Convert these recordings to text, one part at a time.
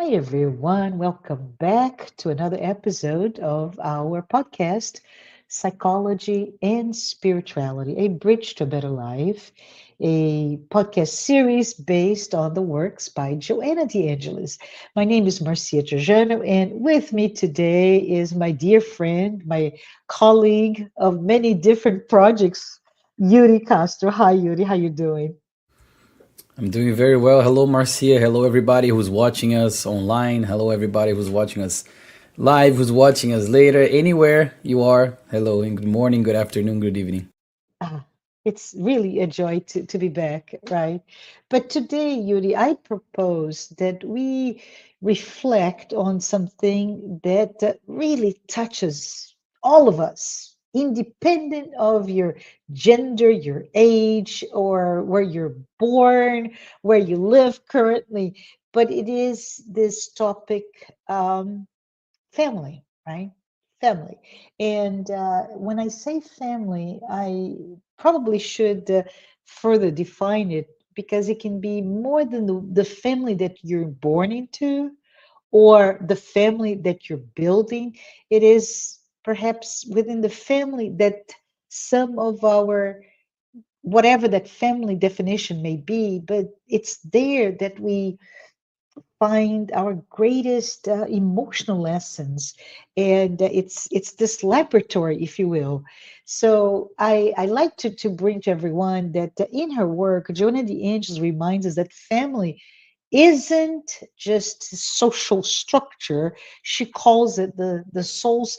Hi, everyone. Welcome back to another episode of our podcast, Psychology and Spirituality, a bridge to a better life, a podcast series based on the works by Joanna de Ângelis. My name is Marcia Trajano, and with me today is my dear friend, my colleague of many different projects, Yuri Castro. Hi, Yuri. How you doing? I'm doing very well. Hello, Marcia. Hello, everybody who's watching us online. Hello, everybody who's watching us live, who's watching us later, anywhere you are. Hello, and good morning, good afternoon, good evening. Ah, it's really a joy to be back, right? But today, Yuri, I propose that we reflect on something that really touches all of us, independent of your gender, your age, or where you're born, where you live currently. But it is this topic, family, right? Family. And when I say family, I probably should further define it because it can be more than the family that you're born into or the family that you're building. It is perhaps within the family that some of our, whatever that family definition may be, but it's there that we find our greatest emotional lessons, and it's this laboratory, if you will. So I like to bring to everyone that in her work, Joanna de Angelis reminds us that family isn't just social structure. She calls it the soul's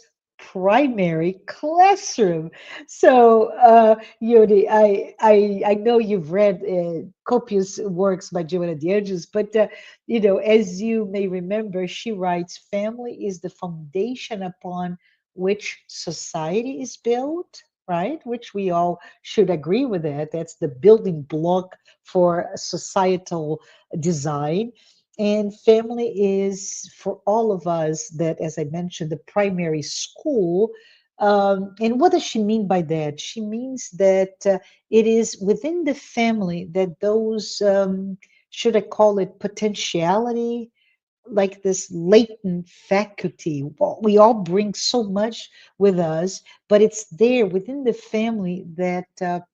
primary classroom. So, Yodi, I know you've read copious works by Joanna de Angelis, but as you may remember, she writes, family is the foundation upon which society is built, right? Which we all should agree with that. That's the building block for societal design. And family is for all of us that, as I mentioned, the primary school. And what does she mean by that? She means that it is within the family that those, should I call it potentiality, like this latent faculty. Well, we all bring so much with us, but it's there within the family that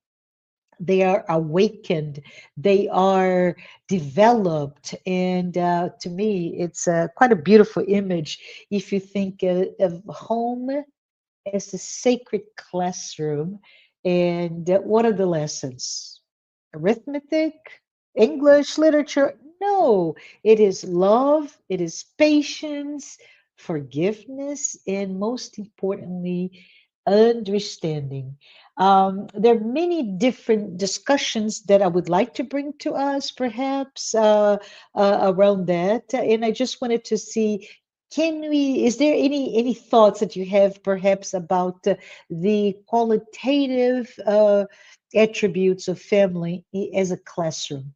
they are awakened, they are developed. And to me, it's quite a beautiful image if you think of home as a sacred classroom. And what are the lessons? Arithmetic, English, literature? No, it is love, it is patience, forgiveness, and most importantly, understanding. There are many different discussions that I would like to bring to us, perhaps around that. And I just wanted to see, is there any thoughts that you have perhaps about the qualitative attributes of family as a classroom?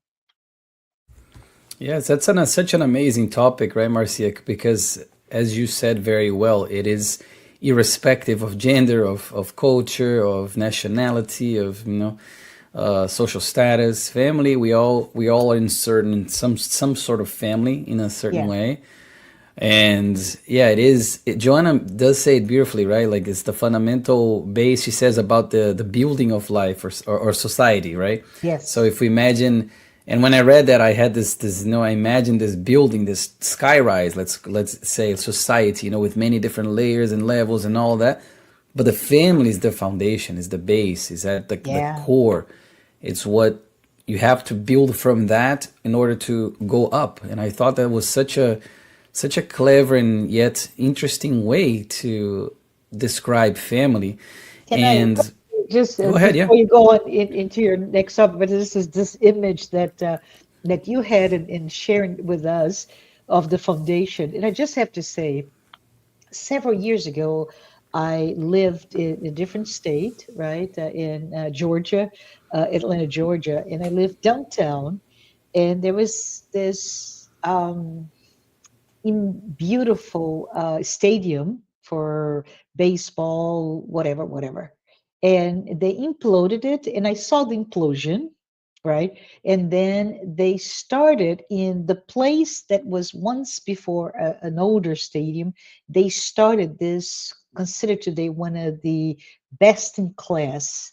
Yes, that's such an amazing topic, right, Marcia? Because as you said very well, it is irrespective of gender, of culture, of nationality, of social status, family. We all are in some sort of family in a certain Yeah, way. And yeah, Joanna does say it beautifully, right? Like it's the fundamental base. She says about the building of life or society, right? So yes, if we imagine, and when I read that, I had this I imagined this building, this skyrise. Let's say society, with many different layers and levels and all that. But the family is the foundation, is the base, is at the yeah. core. It's what you have to build from that in order to go up. And I thought that was such a clever and yet interesting way to describe family. Can I And just go ahead, yeah. before you go on into your next topic, but this is this image that you had in sharing with us of the foundation, and I just have to say, several years ago, I lived in a different state, right, in Georgia, Atlanta, Georgia, and I lived downtown, and there was this beautiful stadium for baseball, whatever, whatever. And they imploded it, and I saw the implosion. right? And then they started in the place that was once before an older stadium. They started this, considered today one of the best in class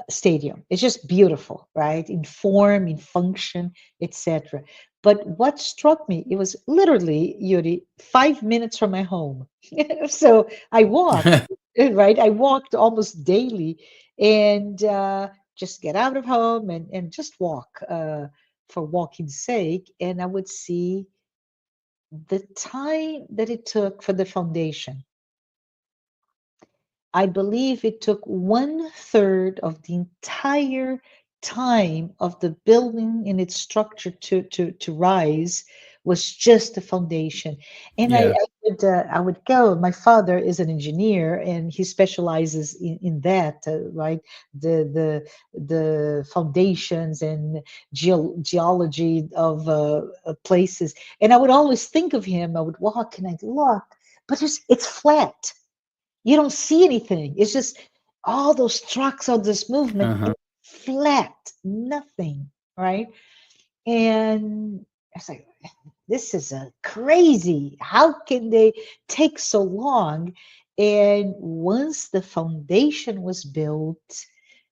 stadium. It's just beautiful, right? In form, in function, etc. But what struck me, it was literally, Yuri, 5 minutes from my home. So I walked, right? I walked almost daily and just get out of home and just walk for walking's sake. And I would see the time that it took for the foundation. I believe it took 1/3 of the entire time of the building and its structure to rise was just the foundation. And Yeah. I would go. My father is an engineer and he specializes in that, right? The foundations and geology of places. And I would always think of him. I would walk and I'd look, but it's flat, you don't see anything. It's just all those trucks, all this movement, Uh-huh. it's flat, nothing, right? And I was like, this is a crazy. How can they take so long? And once the foundation was built,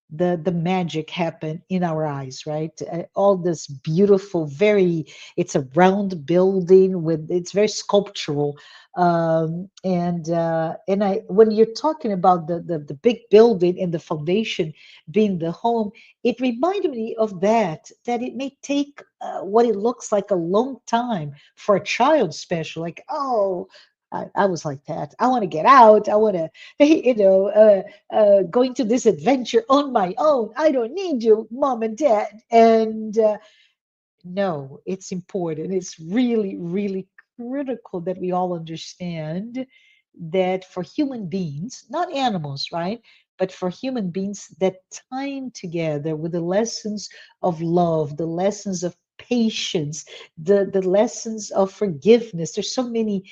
the magic happened in our eyes, right? All this beautiful, very, it's a round building with, it's very sculptural. And I, when you're talking about the big building and the foundation being the home, it reminded me of that it may take what it looks like a long time for a child, special, like, oh, I was like that. I want to get out. I want to, going to this adventure on my own. I don't need you, mom and dad. And no, it's important. It's really, really critical that we all understand that for human beings, not animals, right? But for human beings, that time together with the lessons of love, the lessons of patience, the lessons of forgiveness. There's so many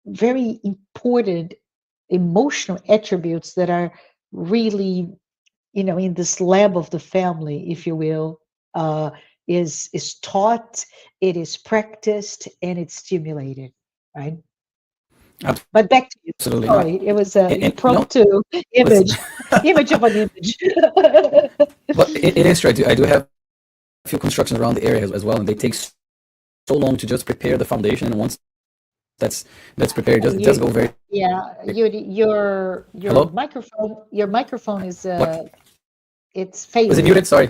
very important emotional attributes that are really, in this lab of the family, if you will, uh, is taught, it is practiced, and it's stimulated, right? But back to you. Absolutely not. Sorry, it was a And impromptu listen, image, image of an image. but it is true. I do have a few constructions around the area as well, and they take so long to just prepare the foundation. And once that's prepared, it does go You, very yeah, quick. your Hello? microphone is What? it's Was it failing. muted? Sorry.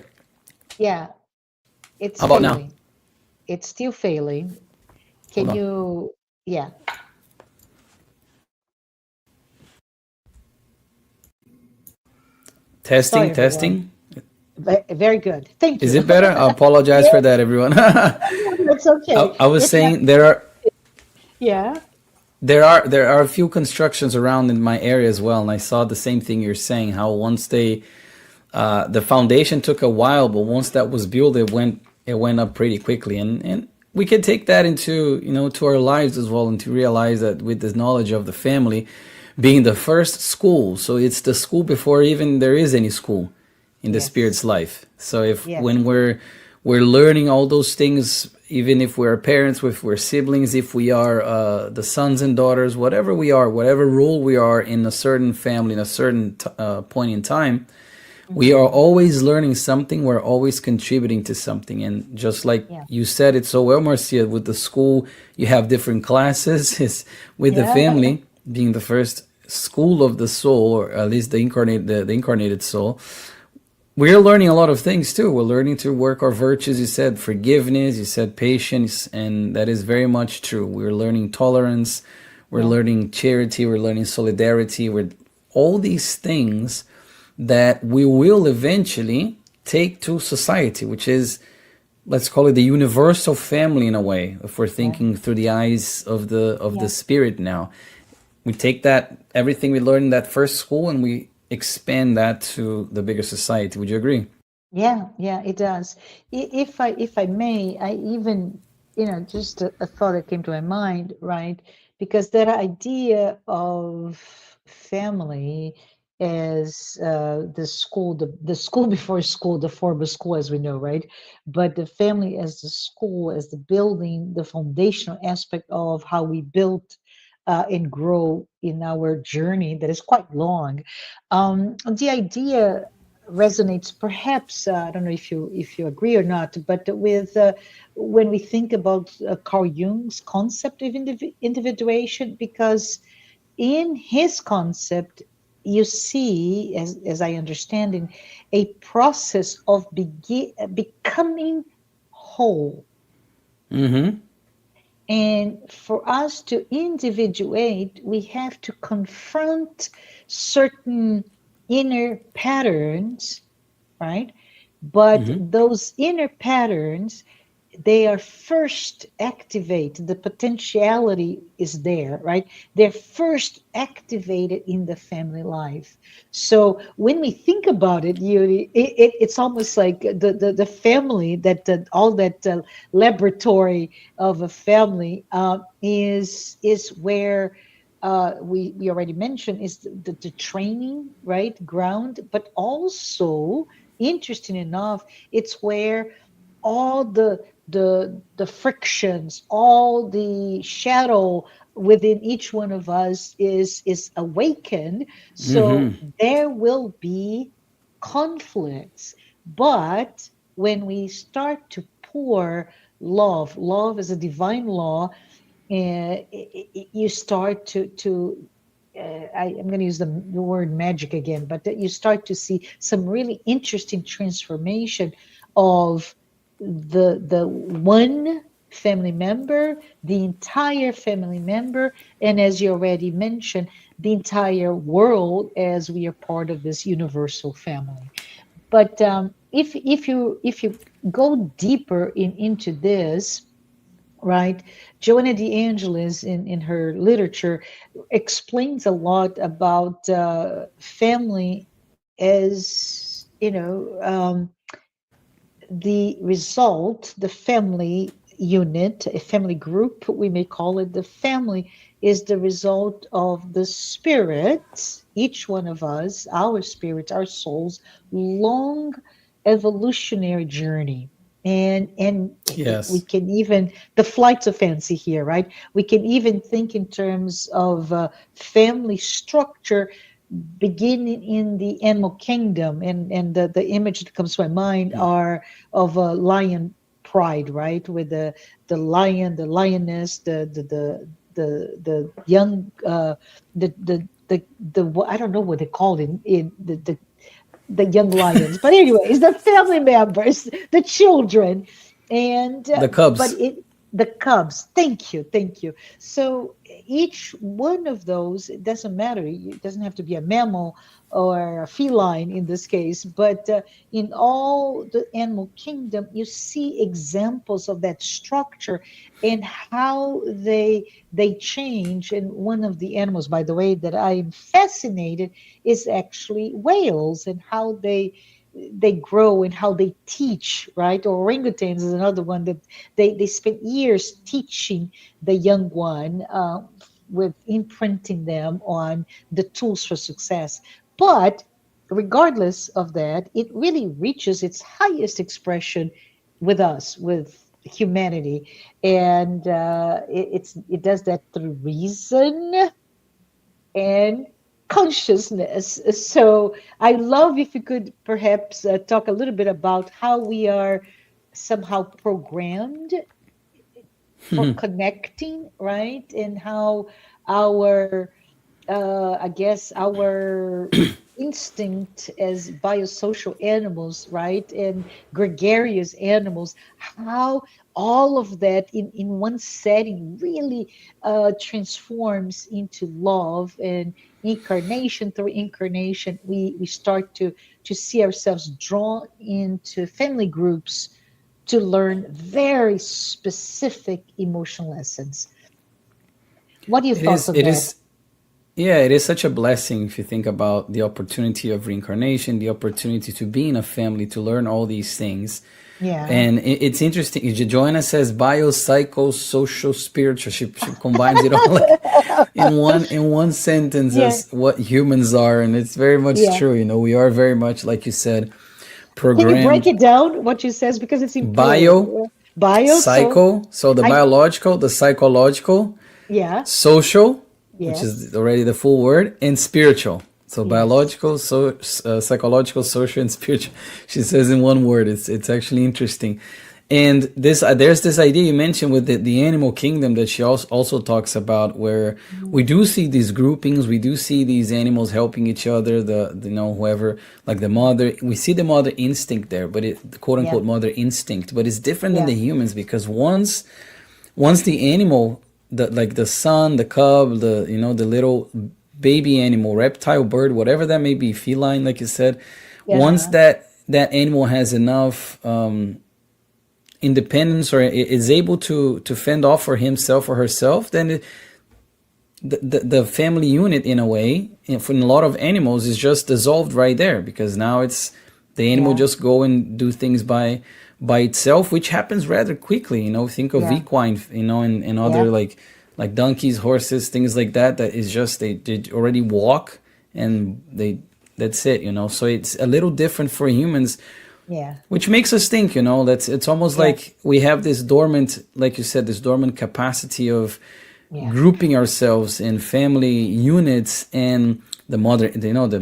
Yeah, it's How about now? failing. It's still failing. Hold Can on. you? Yeah, Testing, sorry, everyone. testing. Very good. Thank Is you. it better? I apologize for Yeah, that, everyone. I, that's okay. I was If not, saying yeah. there are a few constructions around in my area as well, and I saw the same thing you're saying. How once the foundation took a while, but once that was built, it went up pretty quickly, and we can take that into to our lives as well, and to realize that with the knowledge of the family being the first school, so it's the school before even there is any school in the Yes. spirit's life. So if Yes. when we're learning all those things, even if we're parents, if we're siblings, if we are the sons and daughters, whatever we are, whatever role we are in a certain family, in a certain point in time, we are Hmm. always learning something. We're always contributing to something. And just like Yeah. you said it so well, Marcia, with the school, you have different classes. It's with the Yeah. family being the first school of the soul, or at least the incarnated soul. We're learning a lot of things too. We're learning to work our virtues. You said forgiveness, you said patience, and that is very much true. We're learning tolerance, we're Yeah. learning charity, we're learning solidarity. We're all these things that we will eventually take to society, which is, let's call it, the universal family in a way, if we're Yeah. thinking through the eyes of the Yeah. spirit now. We take that everything we learned in that first school and we expand that to the bigger society. Would you agree? Yeah. Yeah. It does. If I may, I even, just a thought that came to my mind, right? Because that idea of family. as the school, the school before school, the former school, as we know, right? But the family as the school, as the building, the foundational aspect of how we built and grow in our journey that is quite long. The idea resonates, perhaps, I don't know if you agree or not, but with when we think about Carl Jung's concept of individuation, because in his concept, you see, as I understand it, a process of becoming whole. Mm-hmm. And for us to individuate, we have to confront certain inner patterns, right? But Mm-hmm. those inner patterns, they are first activated, the potentiality is there, right? They're first activated in the family life. So when we think about it, Yuri, it's almost like the family, all that laboratory of a family is where we already mentioned is the training, right, ground, but also, interesting enough, it's where all the frictions, all the shadow within each one of us is awakened. So Mm-hmm. there will be conflicts, but when we start to pour love is a divine law, and you start to I'm going to use the word magic again, but that you start to see some really interesting transformation of the one family member, the entire family member, and as you already mentioned, the entire world, as we are part of this universal family. But if you go deeper into this, right? Joanna de Ângelis in her literature explains a lot about family as, the result, the family unit, a family group, we may call it. The family is the result of the spirits, each one of us, our spirits, our souls, long evolutionary journey. And we Yes. can even, the flights of fancy here, right? We can even think in terms of family structure beginning in the animal kingdom, and the image that comes to my mind are of a lion pride, right, with the lion, the lioness, the young the I don't know what they call it in the young lions, but anyways, the family members, the children, and The but Cubs. the cubs. Thank you. So each one of those, it doesn't matter. It doesn't have to be a mammal or a feline in this case, but in all the animal kingdom, you see examples of that structure and how they change. And one of the animals, by the way, that I am fascinated is actually whales, and how they grow and how they teach, right? Or orangutans is another one that they spend years teaching the young one, with imprinting them on the tools for success. But regardless of that, it really reaches its highest expression with us, with humanity, and it does that through reason and consciousness. So I love if you could perhaps talk a little bit about how we are somehow programmed for connecting, right? And how our, I guess, our instinct as biosocial animals, right? And gregarious animals, how all of that in one setting really transforms into love and incarnation. Through incarnation, we start to see ourselves drawn into family groups to learn very specific emotional lessons. What are your It thoughts is. on It that? is. Yeah, it is such a blessing if you think about the opportunity of reincarnation, the opportunity to be in a family, to learn all these things. Yeah. And it's interesting. Joanna says bio, psycho, social, spiritual. She combines it all like in one sentence Yeah. as what humans are, and it's very much Yeah. true. We are very much, like you said, Can you break programmed. it down what you says because it's in Bio, plural? Bio. So psycho, so the I. biological, the psychological, Yeah. social, which Yes. is already the full word, and spiritual. So Yes. biological, psychological, social, and spiritual. She says in one word. It's actually interesting. And this there's this idea you mentioned with the animal kingdom that she also talks about, where we Mm. do see these groupings, we do see these animals helping each other, whoever, like the mother, we see the mother instinct there, but the quote Yeah. unquote mother instinct, but it's different than Yeah. the humans, because once the animal, like the son, the cub, the little baby animal, reptile, bird, whatever that may be, feline, like you said, once Yeah. that animal has enough independence, or is able to fend off for himself or herself, then the family unit, in a way, for a lot of animals, is just dissolved right there, because now it's the animal Yeah. just go and do things by itself, which happens rather quickly. Think of Yeah. equine, and Yeah. other, like donkeys, horses, things like that, that is just they already walk, and that's it. So it's a little different for humans, Yeah. which makes us think. That's it's almost Yeah. like we have this dormant, like you said, this dormant capacity of Yeah. grouping ourselves in family units, and the mother, the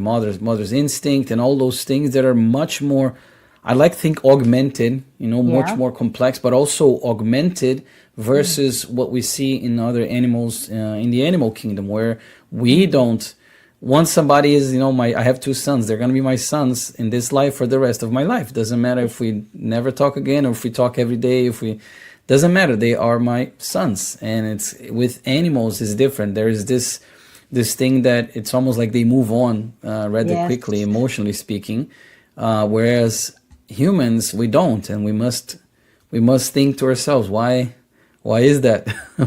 mother's instinct, and all those things that are much more, I like to think, augmented, much Yeah. more complex, but also augmented, Mm. versus what we see in other animals, in the animal kingdom, where we Mm. don't. Once somebody is, I have two sons, they're going to be my sons in this life for the rest of my life. Doesn't matter if we never talk again, or if we talk every day, if we, doesn't matter, they are my sons. And it's with animals is different. There is this thing that it's almost like they move on rather quickly, Yes. emotionally speaking, whereas humans, we don't, and we must think to ourselves, why is that?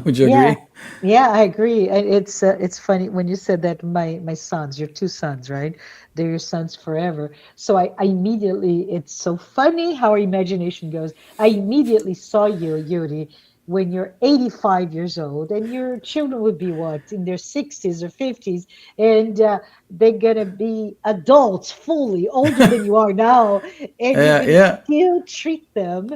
Would you Yeah, agree? yeah, I agree. And it's funny when you said that my sons, your two sons, right? They're your sons forever. So I immediately, it's so funny how our imagination goes. I immediately saw you, Yuri, when you're 85 years old, and your children would be what, in their 60s or 50s, and they're gonna be adults, fully older than you are now, and you're gonna Yeah, still treat them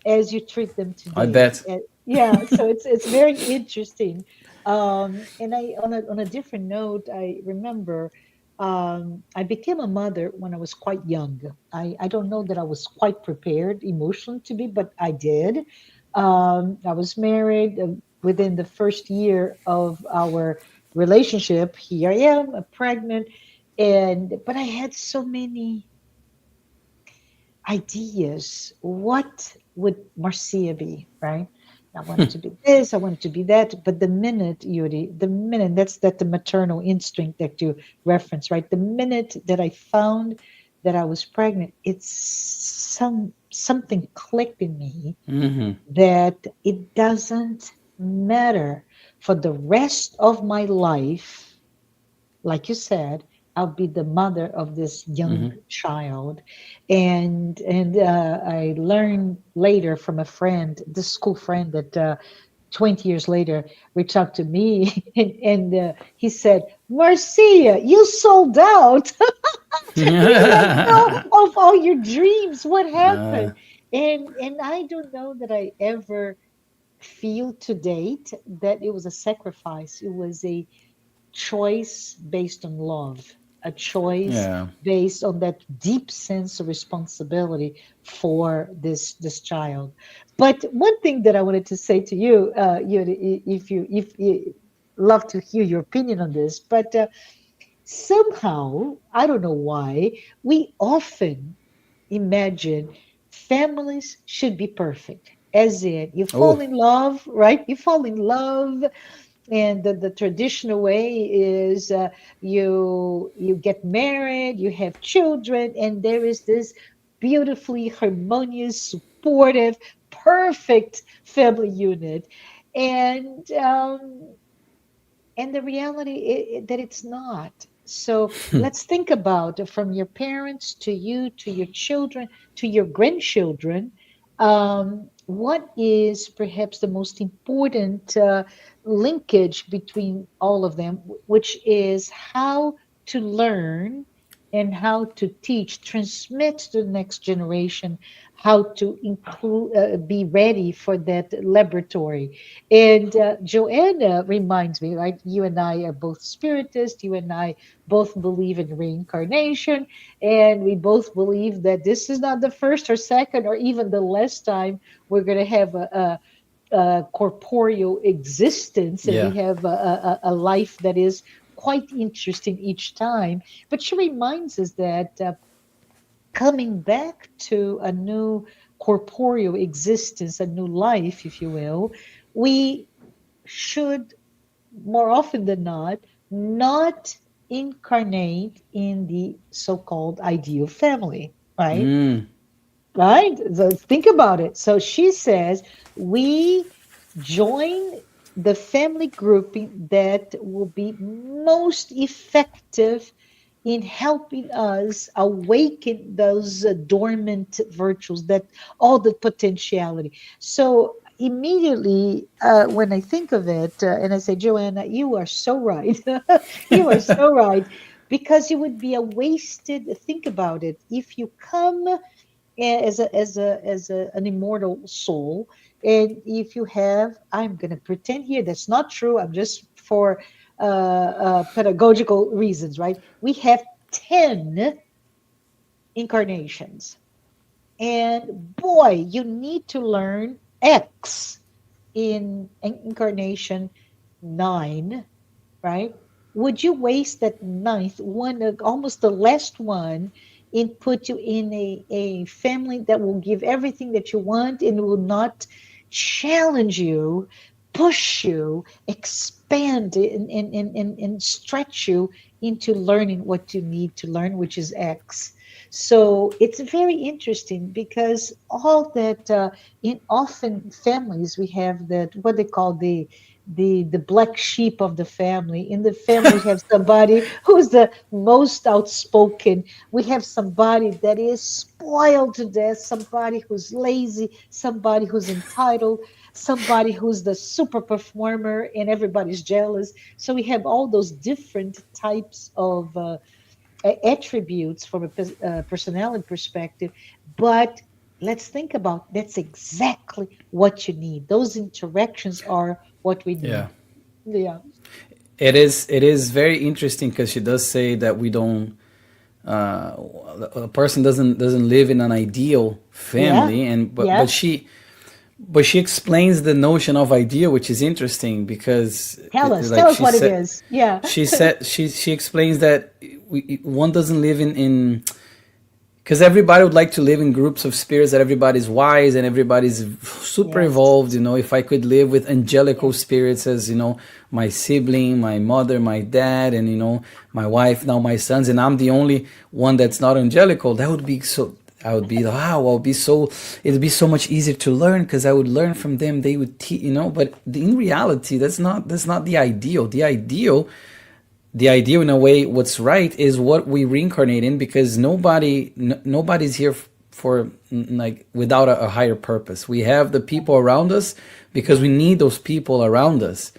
as you treat them I today. bet. Yeah, so it's very interesting. And I on a different note, I remember I became a mother when I was quite young. I don't know that I was quite prepared emotionally to be, but I did. I was married within the first year of our relationship. Here I am, pregnant, and but I had so many ideas. What would Marcia be, right? I wanted to be this, I wanted to be that. But the minute, Yuri, the minute, that's the maternal instinct that you reference, right? The minute that I found that I was pregnant, it's something clicked in me Hmm. that it doesn't matter for the rest of my life, like you said, I'll be the mother of this young Hmm. child. And I learned later from a friend, this school friend, that 20 years later reached out to me and he said, Marcia, you sold out. We let go of all your dreams. What uh, happened? And I don't know that I ever feel to date that it was a sacrifice. It was a choice based on love, a choice yeah. based on that deep sense of responsibility for this child. But one thing that I wanted to say to you, if you love to hear your opinion on this, but somehow I don't know why we often imagine families should be perfect. As in, you fall Oh, in love, right? You fall in love, and the traditional way is you get married, you have children, and there is this beautifully harmonious, supportive, perfect family unit. And um, and the reality that it's not. So let's think about from your parents to you to your children to your grandchildren. What is perhaps the most important linkage between all of them, which is how to learn and how to teach, transmit to the next generation, how to include, be ready for that laboratory. And Joanna reminds me, right? You and I are both spiritists. You and I both believe in reincarnation, and we both believe that this is not the first or second or even the last time we're going to have a corporeal existence, and we Yeah. have a life that is quite interesting each time. But she reminds us that coming back to a new corporeal existence, a new life, if you will, we should, more often than not incarnate in the so-called ideal family, right? Mm. Right? So think about it. So she says we join the family grouping that will be most effective in helping us awaken those dormant virtues, that all the potentiality. So immediately when I think of it, and I say, Joanna, you are so right. You are so right. Because it would be a wasted, think about it, if you come as an immortal soul, and if you have, I'm going to pretend here that's not true, I'm just for pedagogical reasons, right? We have 10 incarnations, and boy, you need to learn X in incarnation 9, right? Would you waste that ninth one, almost the last one, and put you in a family that will give everything that you want and will not challenge you, push you, expand and stretch you into learning what you need to learn, which is X? So it's very interesting because all that in often families we have that what they call the black sheep of the family. In the family, we have somebody who's the most outspoken. We have somebody that is spoiled to death, somebody who's lazy, somebody who's entitled, somebody who's the super performer, and everybody's jealous. So we have all those different types of attributes from a personality perspective. But let's think about that's exactly what you need. Those interactions are what we Yeah. need. Yeah. It is very interesting because she does say that we don't uh, a person doesn't live in an ideal Yeah. family, and Yeah. but she explains the notion of ideal, which is interesting because Tell us. like Tell us what it is. Yeah. she explains that one doesn't live in because everybody would like to live in groups of spirits that everybody's wise and everybody's super Yes. evolved. If I could live with angelical Yes. spirits as my sibling, my mother, my dad, and my wife, now my sons, and I'm the only one that's not angelical, that would be so. I would be wow. I'll be so. It'd be so much easier to learn because I would learn from them. They would teach. But in reality, that's not the ideal. The ideal in a way, what's right is what we reincarnate in, because nobody's here for like without a higher purpose. We have the people around us because we need those people around us.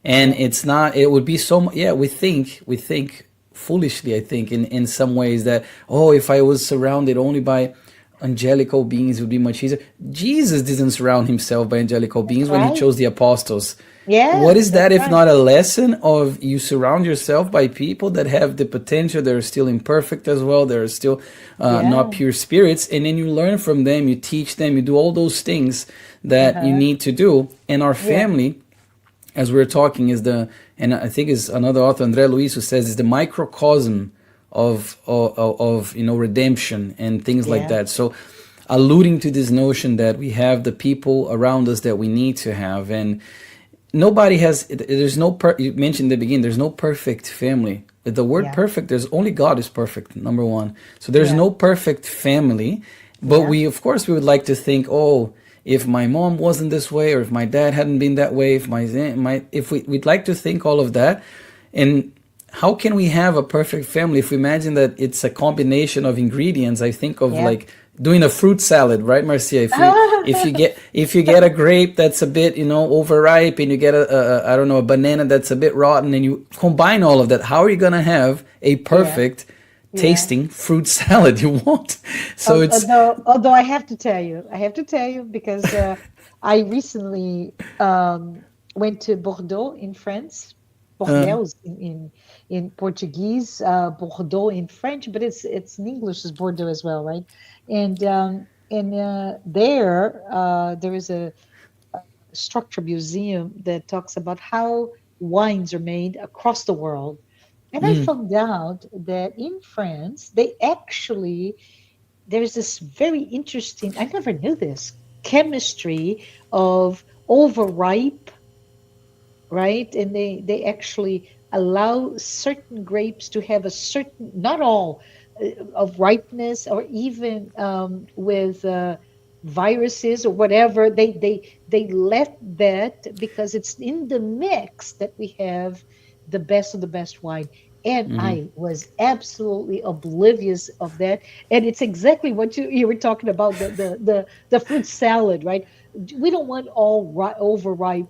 And Yeah. it's not, it would be yeah, we think foolishly, I think, in some ways, that, oh, if I was surrounded only by angelical beings, it would be much easier. Jesus didn't surround himself by angelical That's beings when he right. chose the apostles. What Yeah. is That's that if right. not a lesson of you surround yourself by people that have the potential, that are still imperfect as well, that are still not Yeah. pure spirits, and then you learn from them, you teach them, you do all those things that you Uh-huh. need to do. And our Yeah. family, as we're talking, and I think is another author, André Luiz, who says is the microcosm of redemption and things like Yeah. that. So alluding to this notion that we have the people around us that we need to have. And nobody has, there's no you mentioned in the beginning, there's no perfect family. With the word Yeah. perfect, there's only God is perfect, number one. So there's Yeah. no perfect family. But Yeah. we, of course, we would like to think, oh, if my mom wasn't this way, or if my dad hadn't been that way, if we'd like to think all of that. And how can we have a perfect family if we imagine that it's a combination of ingredients? I think of Yeah. like doing a fruit salad, right, Marcia? If you get a grape that's a bit, you know, overripe, and you get a I don't know, a banana that's a bit rotten, and you combine all of that, how are you gonna have a Yeah, perfect yeah. tasting fruit salad? You won't. So it's Although I have to tell you because I recently went to Bordeaux in France. uh, Bordeaux in Portuguese, Bordeaux in French, but it's in English is Bordeaux as well, right? And there is a structure museum that talks about how wines are made across the world. And I found out that in France, they actually there's this very interesting, I never knew this, chemistry of overripe, right? And they actually allow certain grapes to have a certain, not all, of ripeness, or even with viruses or whatever. They let that, because it's in the mix that we have the best of the best wine. And I was absolutely oblivious of that. And it's exactly what you were talking about, the fruit salad, right? We don't want all overripe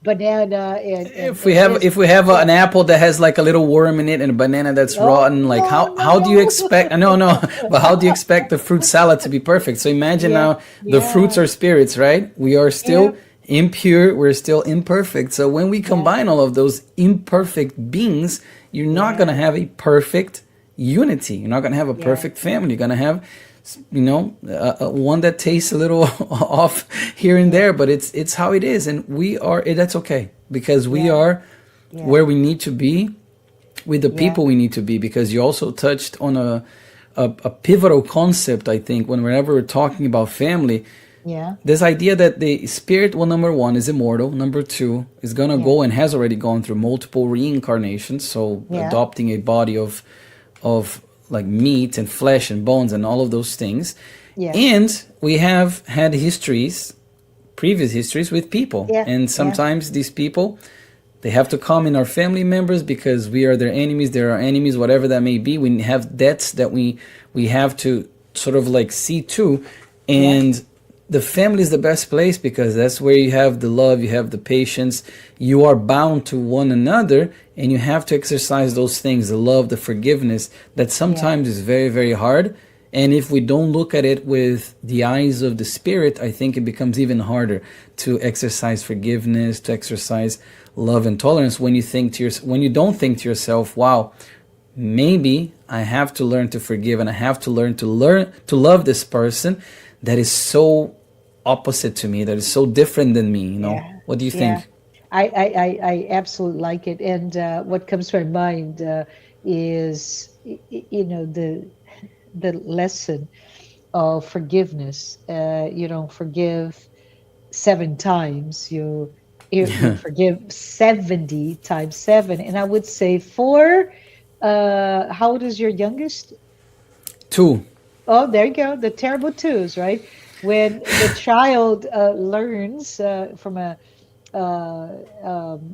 banana and this. if we have Yeah. an apple that has like a little worm in it and a banana that's Oh, rotten, like no, how do you no, expect? No, no, but how do you expect the fruit salad to be perfect? So imagine yeah, now the fruits yeah, are spirits, right? We are yeah, still impure, we're still imperfect. So when we yeah, combine all of those imperfect beings, you're not yeah, gonna have a perfect unity. You're not gonna have a yeah, perfect family. You're gonna have, you know, one that tastes a little off here and yeah, there, but it's how it is, and we are. That's okay because we yeah, are yeah, where we need to be with the yeah, people we need to be. Because you also touched on a pivotal concept, I think, whenever we're talking about family. yeah, This idea that the spirit, well, number one, is immortal. Number two, is gonna yeah, go and has already gone through multiple reincarnations. So yeah, adopting a body of like meat and flesh and bones and all of those things. yeah, And we have had histories, previous histories with people. yeah, And yeah, sometimes these people, they have to come in our family members because we are their enemies, they're our enemies, whatever that may be. We have debts that we have to sort of like see to. yeah, And the family is the best place because that's where you have the love, you have the patience, you are bound to one another, and you have to exercise those things, the love, the forgiveness, that yeah, sometimes is very, very hard. And if we don't look at it with the eyes of the spirit, I think it becomes even harder to exercise forgiveness, to exercise love and tolerance when you when you don't think to yourself, wow, maybe I have to learn to forgive, and I have to learn to love this person that is so opposite to me, that is so different than me, you know. yeah, What do you yeah. think? I absolutely like it. And what comes to my mind is, the lesson of forgiveness. You don't forgive 7 times. You forgive 70 times seven. And I would say four. How old is your youngest? Two. Oh, there you go. The terrible twos, right? When the child learns from a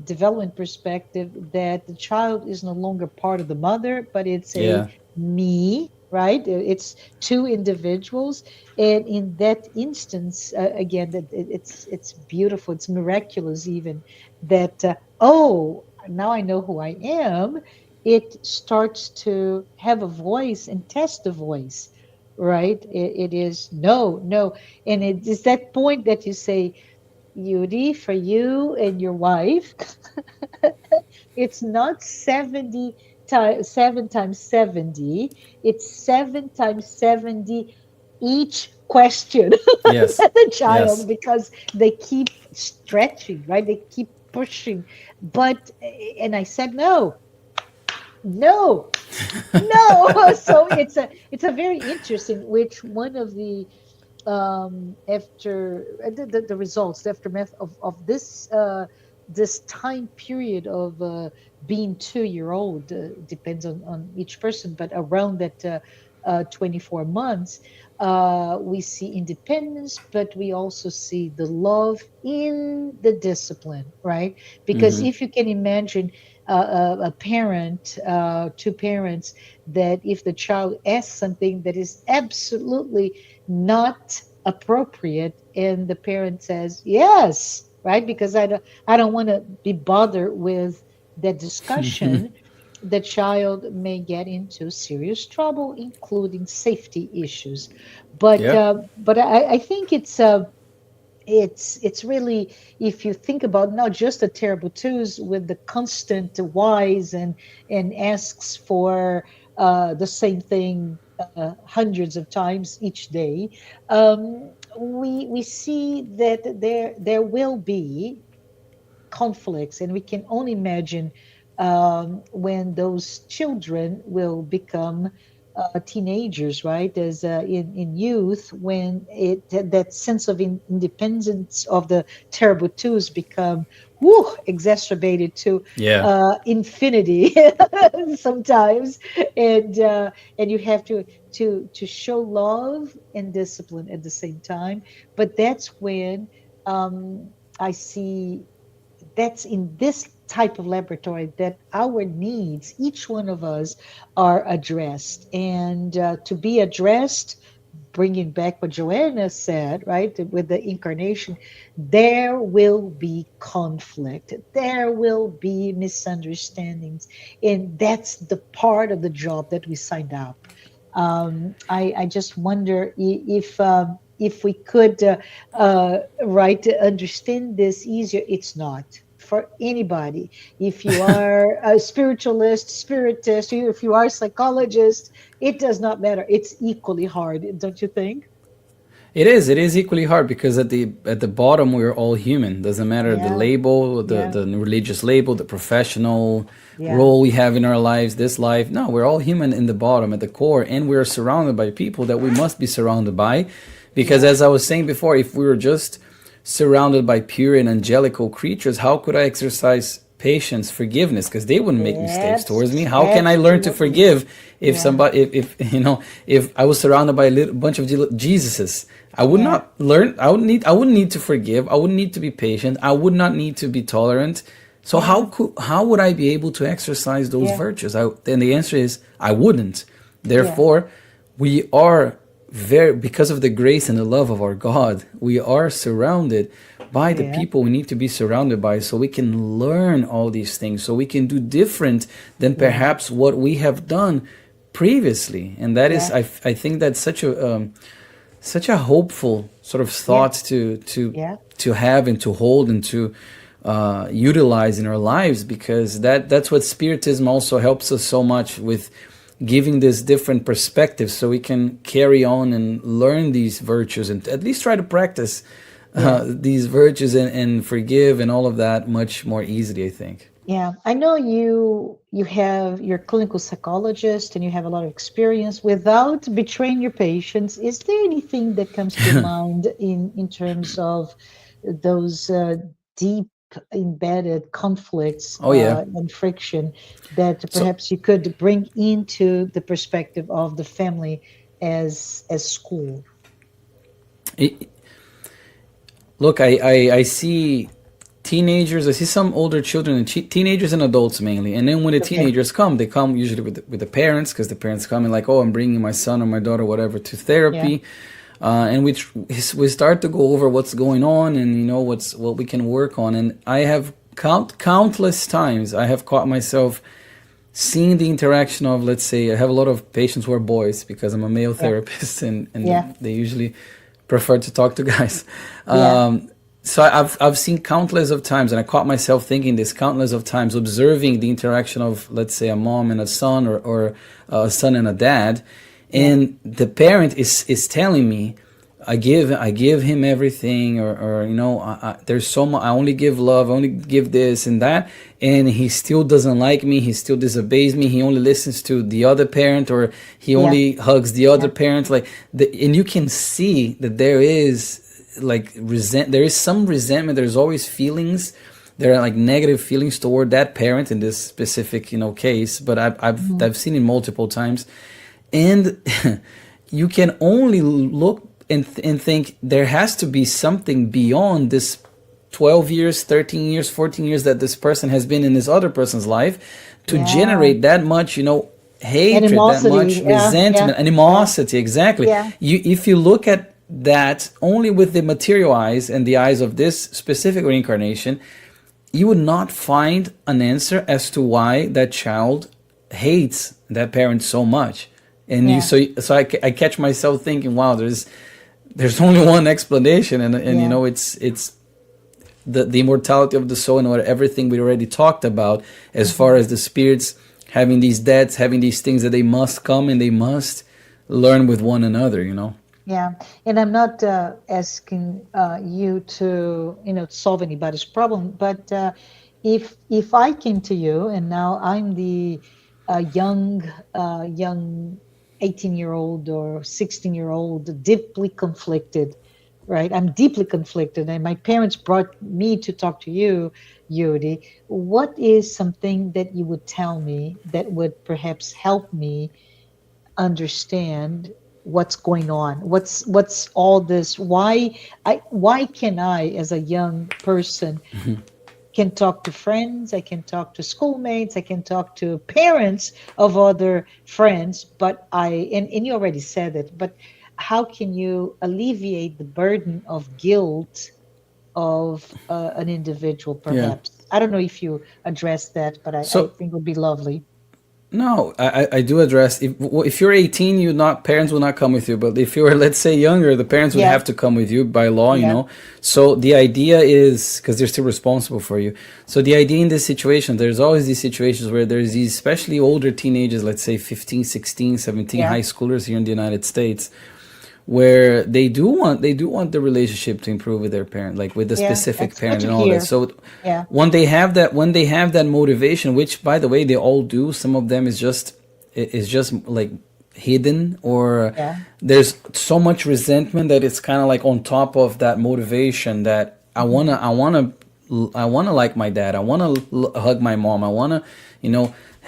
development perspective that the child is no longer part of the mother, but it's a Yeah. me, right? It's two individuals, and in that instance, again, that it's beautiful, it's miraculous, even that. Oh, now I know who I am. It starts to have a voice and test the voice, right? It is no, no, and it is that point that you say, Yuri, for you and your wife, it's not 70 times 7 times 70. It's 7 times 70 each question Yes. that the child, Yes. because they keep stretching, right? They keep pushing. But, and I said, no, no, no. So it's a very interesting, which one of the after the results, the aftermath of this time period of being 2 year old, depends on each person, but around that 24 months, we see independence, but we also see the love in the discipline, right? Because if you can imagine, a parent, two parents, that if the child asks something that is absolutely not appropriate, and the parent says yes, right, because I don't want to be bothered with that discussion, the child may get into serious trouble, including safety issues. But Yeah. I think it's really, if you think about not just the terrible twos with the constant whys and asks for the same thing hundreds of times each day, we see that there will be conflicts, and we can only imagine when those children will become teenagers, right? As in youth, when that sense of independence of the terrible twos become exacerbated to Yeah. infinity sometimes, and you have to show love and discipline at the same time. But that's when I see, that's in this type of laboratory that our needs, each one of us, are addressed. And to be addressed, bringing back what Joanna said, right, with the incarnation, there will be conflict, there will be misunderstandings. And that's the part of the job that we signed up. I just wonder if we could right, to understand this easier. It's not for anybody. If you are a spiritualist, spiritist, if you are a psychologist, it does not matter. It's equally hard, don't you think? It is. It is equally hard because at the bottom we're all human. Doesn't matter the Yeah, label, yeah, the religious label, the professional yeah, role we have in our lives, this life. No, we're all human in the bottom, at the core, and we're surrounded by people that we must be surrounded by. Because yeah, as I was saying before, if we were just surrounded by pure and angelical creatures, how could I exercise patience, forgiveness? Because they wouldn't make mistakes towards me. How can I learn to absolutely. forgive if Yeah, somebody, if if I was surrounded by a little bunch of Jesuses? I would yeah, not learn. I wouldn't need to forgive. I wouldn't need to be patient. I would not need to be tolerant. So yeah, how would I be able to exercise those yeah, virtues? And the answer is I wouldn't. yeah, Therefore, we are very, because of the grace and the love of our God, we are surrounded by the yeah, people we need to be surrounded by, so we can learn all these things, so we can do different than yeah, perhaps what we have done previously. And that is, yeah, I think that's such a hopeful sort of yeah, thought yeah, to have and to hold and to utilize in our lives, because that's what Spiritism also helps us so much with, giving this different perspective, so we can carry on and learn these virtues and at least try to practice yeah. these virtues and forgive and all of that much more easily, I think. Yeah, I know you have, you're a clinical psychologist and you have a lot of experience. Without betraying your patients, is there anything that comes to your mind in terms of those deep embedded conflicts Oh yeah. and friction that So perhaps you could bring into the perspective of the family as school? it, look, I see teenagers. I see some older children and teenagers and adults mainly. And then when the Okay. teenagers come, they come usually with the parents, because the parents come and like, oh, I'm bringing my son or my daughter, whatever, to Yeah. therapy, and we start to go over what's going on, and what we can work on. And I have countless times I have caught myself seeing the interaction of, let's say, I have a lot of patients who are boys because I'm a male Yeah. therapist, Yeah. and they usually prefer to talk to guys. Yeah. So I've seen countless of times, and I caught myself thinking this countless of times, observing the interaction of, let's say, a mom and a son, or a son and a dad, Yeah. and the parent is telling me, I give him everything, or there's so much, I only give love, I only give this and that, and he still doesn't like me, he still disobeys me, he only listens to the other parent, or he Yeah. only hugs the other Yeah. parent, and you can see that there is like there is some resentment, there's always feelings, there are like negative feelings toward that parent in this specific case, but Mhm. I've seen it multiple times. And you can only look and think there has to be something beyond this 12 years, 13 years, 14 years that this person has been in this other person's life to Yeah. generate that much, hatred, that much Animosity. Yeah. resentment, Yeah. Yeah. animosity. Exactly. Yeah. If you look at that only with the material eyes and the eyes of this specific reincarnation, you would not find an answer as to why that child hates that parent so much. And Yeah. I catch myself thinking, wow, there's only one explanation, and Yeah. it's the immortality of the soul and everything we already talked about, as far as the spirits having these debts, having these things that they must come and they must learn with one another. Yeah, and I'm not asking you to, solve anybody's problem, but if I came to you and now I'm the young 18-year-old or 16-year-old, deeply conflicted, right? I'm deeply conflicted, and my parents brought me to talk to you, Yuri. What is something that you would tell me that would perhaps help me understand what's going on, what's all this, why can I, as a young person, can talk to friends, I can talk to schoolmates, I can talk to parents of other friends, but and you already said it, but how can you alleviate the burden of guilt of an individual, Yeah. perhaps? I don't know if you address that, but I So think it would be lovely. no, I do address, if you're 18, parents will not come with you. But if you're, let's say, younger, the parents would Yeah. have to come with you by law. Yeah. So the idea is, because they're still responsible for you. So the idea in this situation, there's always these situations where there's these, especially older teenagers, let's say 15, 16, 17, Yeah. high schoolers here in the United States, where they do want the relationship to improve with their parent, like with the Yeah, specific that's good parent to and all hear. that. So Yeah. when they have that motivation, which by the way they all do, some of them is just like hidden, or Yeah. there's so much resentment that it's kind of like on top of that motivation, that I wanna like my dad, I wanna hug my mom, I wanna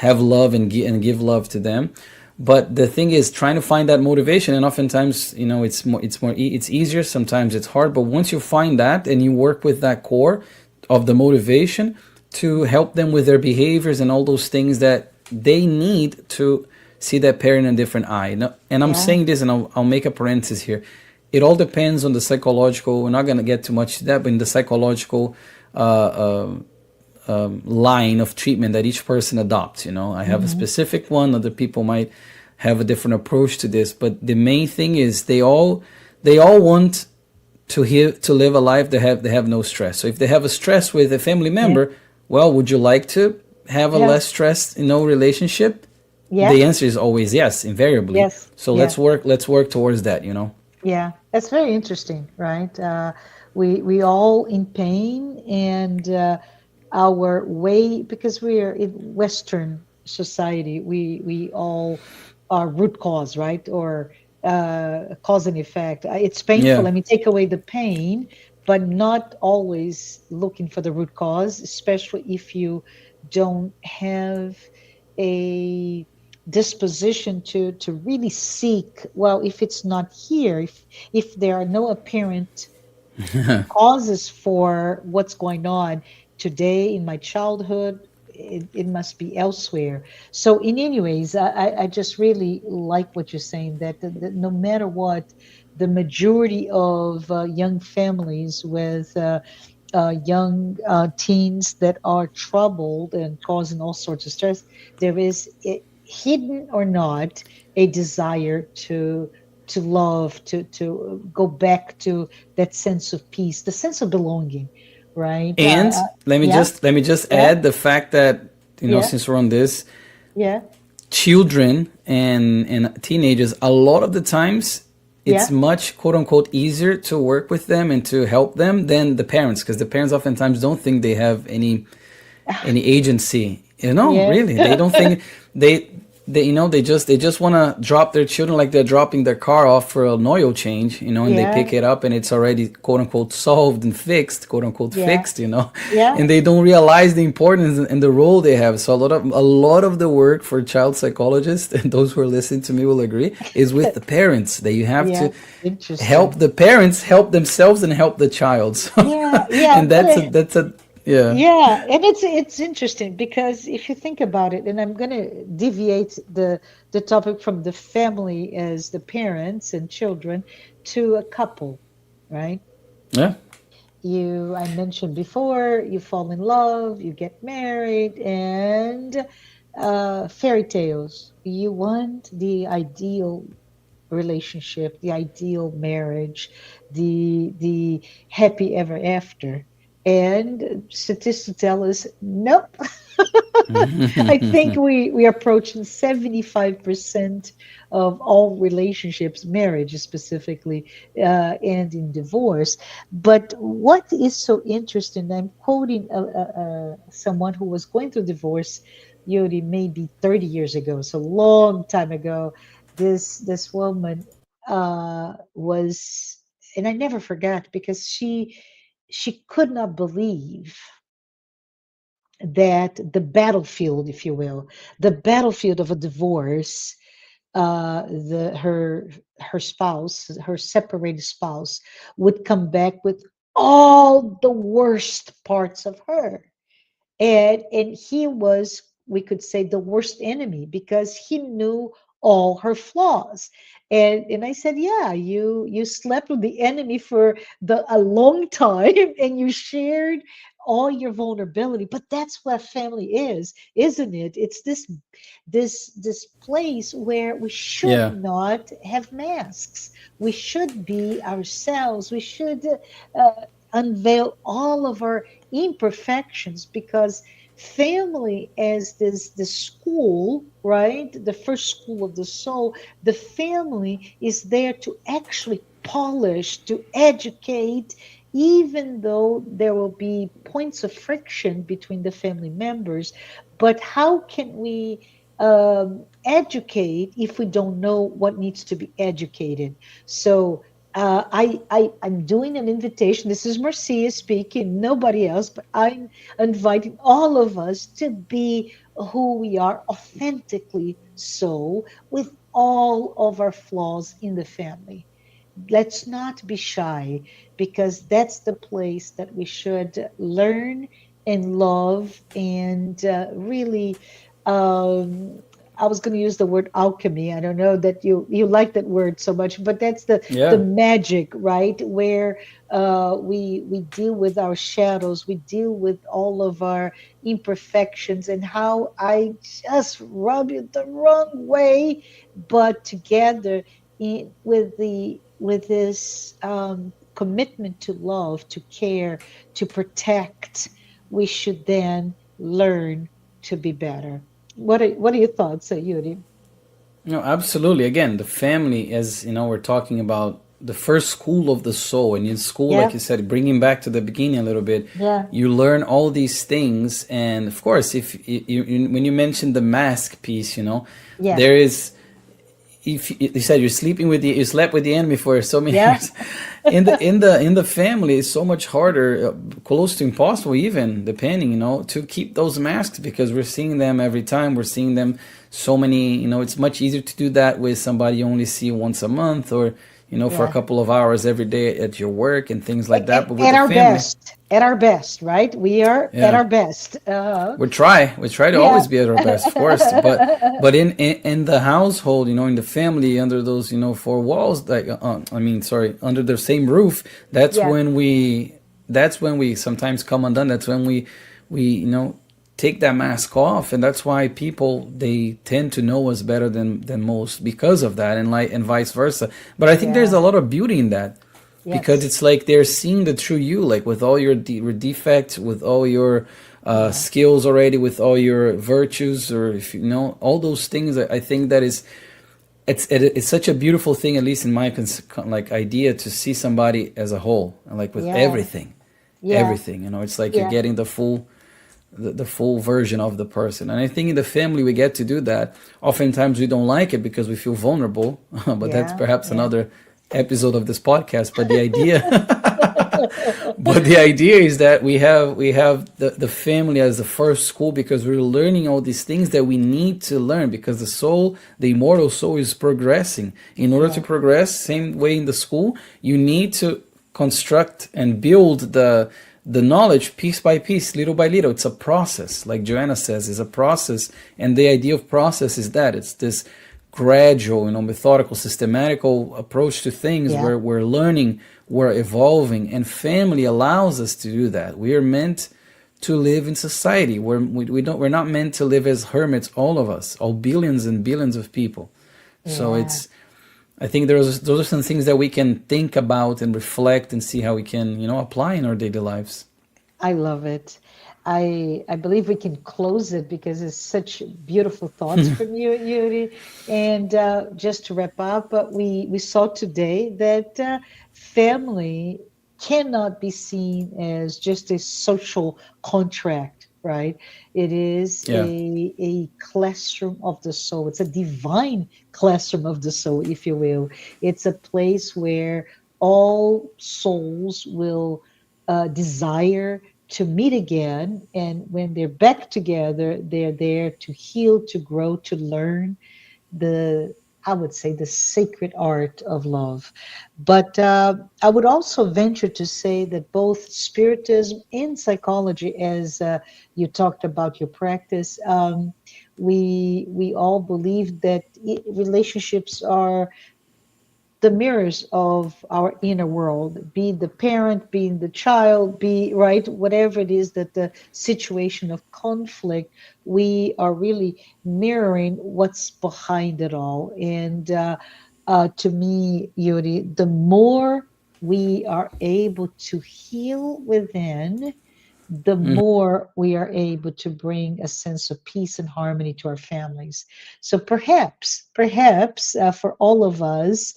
have love and give love to them. But the thing is trying to find that motivation, and oftentimes it's easier, sometimes it's hard. But once you find that and you work with that core of the motivation to help them with their behaviors and all those things that they need to see that parent in a different eye. And I'm Yeah. saying this, and I'll make a parenthesis here. It all depends on the psychological. We're not going to get too much to that, but in the psychological line of treatment that each person adopts. I have a specific one. Other people might have a different approach to this, but the main thing is they all want to live a life they have no stress. So if they have a stress with a family member, well, would you like to have a Yeah. less stressed relationship? Yeah. The answer is always yes, invariably. Yes. So Yeah. let's work towards that. Yeah, that's very interesting, right? We all in pain, and our way, because we are in Western society, we all are root cause, right? Or cause and effect. It's painful. Yeah. Let me take away the pain, but not always looking for the root cause, especially if you don't have a disposition to really seek, well, if it's not here, if there are no apparent causes for what's going on today in my childhood, it must be elsewhere. So in any ways, I just really like what you're saying, that no matter what, the majority of young families with young teens that are troubled and causing all sorts of stress, there is, hidden or not, a desire to love, to go back to that sense of peace, the sense of belonging, right? And Yeah, let me just yeah, add the fact that yeah, since we're on this, yeah, children and teenagers, a lot of the times it's yeah, much quote unquote easier to work with them and to help them than the parents, because the parents oftentimes don't think they have any agency. yes, Really, they don't think they they just want to drop their children like they're dropping their car off for an oil change, and they Yeah, pick it up and it's already quote unquote solved and fixed, quote unquote yeah, fixed, yeah, and they don't realize the importance and the role they have. So a lot of the work for child psychologists, and those who are listening to me will agree, is with the parents, that you have yeah. to help Interesting. the parents help themselves and help the child. So, Yeah, yeah, and but that's a yeah. yeah, and it's interesting because if you think about it, and I'm going to deviate the topic from the family as the parents and children to a couple, right? Yeah. I mentioned before, you fall in love, you get married, and fairy tales. You want the ideal relationship, the ideal marriage, the happy ever after. And statistics tell us, nope. I think we are approaching 75% of all relationships, marriage specifically, end in divorce. But what is so interesting, I'm quoting someone who was going through divorce, Yuri, maybe 30 years ago, so long time ago. This woman was, and I never forgot because she could not believe that the battlefield, if you will, the battlefield of a divorce, her spouse, her separated spouse, would come back with all the worst parts of her, and he was, we could say, the worst enemy because he knew all her flaws. And I said, yeah, you slept with the enemy for a long time and you shared all your vulnerability. But that's what family is, isn't it? It's this place where we should Yeah. not have masks. We should be ourselves. We should unveil all of our imperfections, because family as this school, right, the first school of the soul, the family is there to actually polish, to educate, even though there will be points of friction between the family members. But how can we educate if we don't know what needs to be educated? So I'm doing an invitation. This is Marcia speaking, nobody else, but I'm inviting all of us to be who we are authentically, so with all of our flaws in the family. Let's not be shy, because that's the place that we should learn and love and really, um, I was going to use the word alchemy. I don't know that you like that word so much, but that's the Yeah. magic, right? Where we deal with our shadows, we deal with all of our imperfections, and how I just rub it the wrong way, but together with this commitment to love, to care, to protect, we should then learn to be better. What are your thoughts, Yuri? No, absolutely. Again, the family, as we're talking about the first school of the soul, and in school, like Yeah, you said, bringing back to the beginning a little bit, yeah, you learn all these things, and of course, if when you mentioned the mask piece, yeah, there is, if you said you slept with the enemy for so many yeah, years, in the family, it's so much harder, close to impossible, even depending, to keep those masks, because we're seeing them every time. We're seeing them so many. It's much easier to do that with somebody you only see once a month, or for a yeah. couple of hours every day at your work and things like that. But with At the our family, best, at our best, right? We are at yeah. our best. We try to Yeah. always be at our best, of course, but in the household, in the family, under those four walls, like I mean, sorry, under the same roof, that's Yeah. when we sometimes come undone. That's when we take that mask off, and that's why people, they tend to know us better than most, because of that, and vice versa. But I think there's Yeah. a lot of beauty in that, because Yes. it's like they're seeing the true you, like with all your defects, with all your Yeah. skills already, with all your virtues, or if all those things. I think that is, it's such a beautiful thing, at least in my like idea, to see somebody as a whole, and like with Yeah. everything, Yeah. it's like you're Yeah. getting the full the full version of the person. And I think in the family we get to do that. Oftentimes we don't like it because we feel vulnerable, but that's Yeah, perhaps yeah. another episode of this podcast. But the idea, but the idea is that we have the family as the first school, because we're learning all these things that we need to learn, because the soul, the immortal soul, is progressing. In order to Yeah. progress, same way in the school, you need to construct and build the knowledge piece by piece, little by little. It's a process, like Joanna says, is a process. And the idea of process is that it's this gradual, methodical, systematical approach to things, Yeah. where we're learning, we're evolving, and family allows us to do that. We are meant to live in society. We're not meant to live as hermits, all of us, all billions and billions of people. So Yeah. I think those are some things that we can think about and reflect and see how we can, apply in our daily lives. I love it. I believe we can close it because it's such beautiful thoughts from you, Yuri. And just to wrap up, we saw today that family cannot be seen as just a social contract, right? It is Yeah. a classroom of the soul. It's a divine classroom of the soul, if you will. It's a place where all souls will desire to meet again. And when they're back together, they're there to heal, to grow, to learn the, I would say, the sacred art of love. But I would also venture to say that both Spiritism and psychology, as you talked about your practice, we all believe that relationships are the mirrors of our inner world, be the parent, being the child, be right, whatever it is that the situation of conflict, we are really mirroring what's behind it all. And to me, Yuri, the more we are able to heal within, the more we are able to bring a sense of peace and harmony to our families. So perhaps for all of us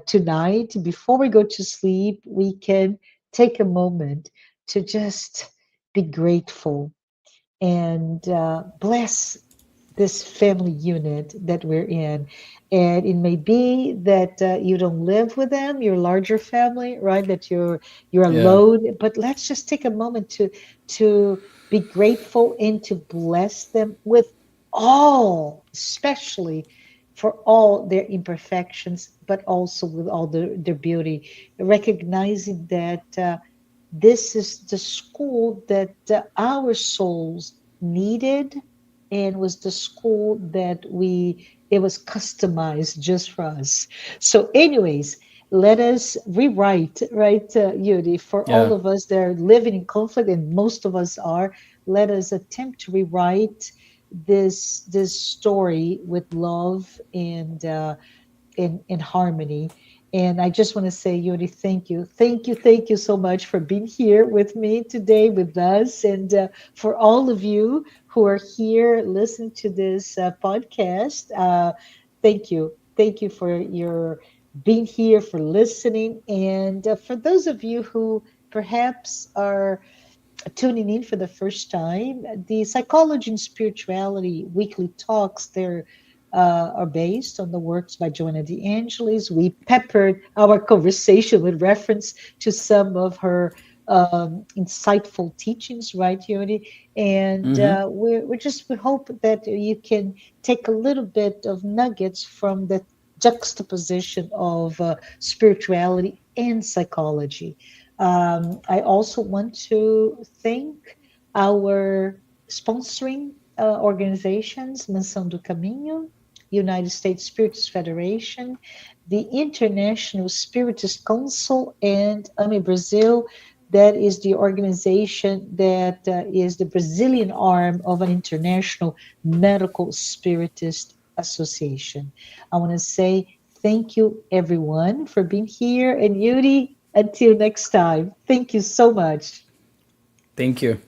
tonight, before we go to sleep, we can take a moment to just be grateful and bless this family unit that we're in. And it may be that you don't live with them, your larger family, right? That you're Yeah. alone. But let's just take a moment to be grateful and to bless them with all, especially for all their imperfections, but also with all their beauty, recognizing that this is the school that our souls needed, and was the school that it was customized just for us. So anyways, let us rewrite, right, Yuri, for all Yeah. of us that are living in conflict, and most of us are, let us attempt to rewrite this story with love and in harmony. And I just want to say, Yuri, thank you. Thank you so much for being here with me today, with us. And for all of you who are here listening to this podcast, thank you. Thank you for your being here, for listening. And for those of you who perhaps are tuning in for the first time, the Psychology and Spirituality weekly talks, they're are based on the works by Joanna de Ângelis. We peppered our conversation with reference to some of her insightful teachings, right, Yoni? And Mm-hmm. we hope that you can take a little bit of nuggets from the juxtaposition of spirituality and psychology. I also want to thank our sponsoring organizations, Mansão do Caminho, United States Spiritist Federation, the International Spiritist Council, and AME Brazil. That is the organization that is the Brazilian arm of an international medical spiritist association. I want to say thank you, everyone, for being here. And Yuri, until next time, thank you so much. Thank you.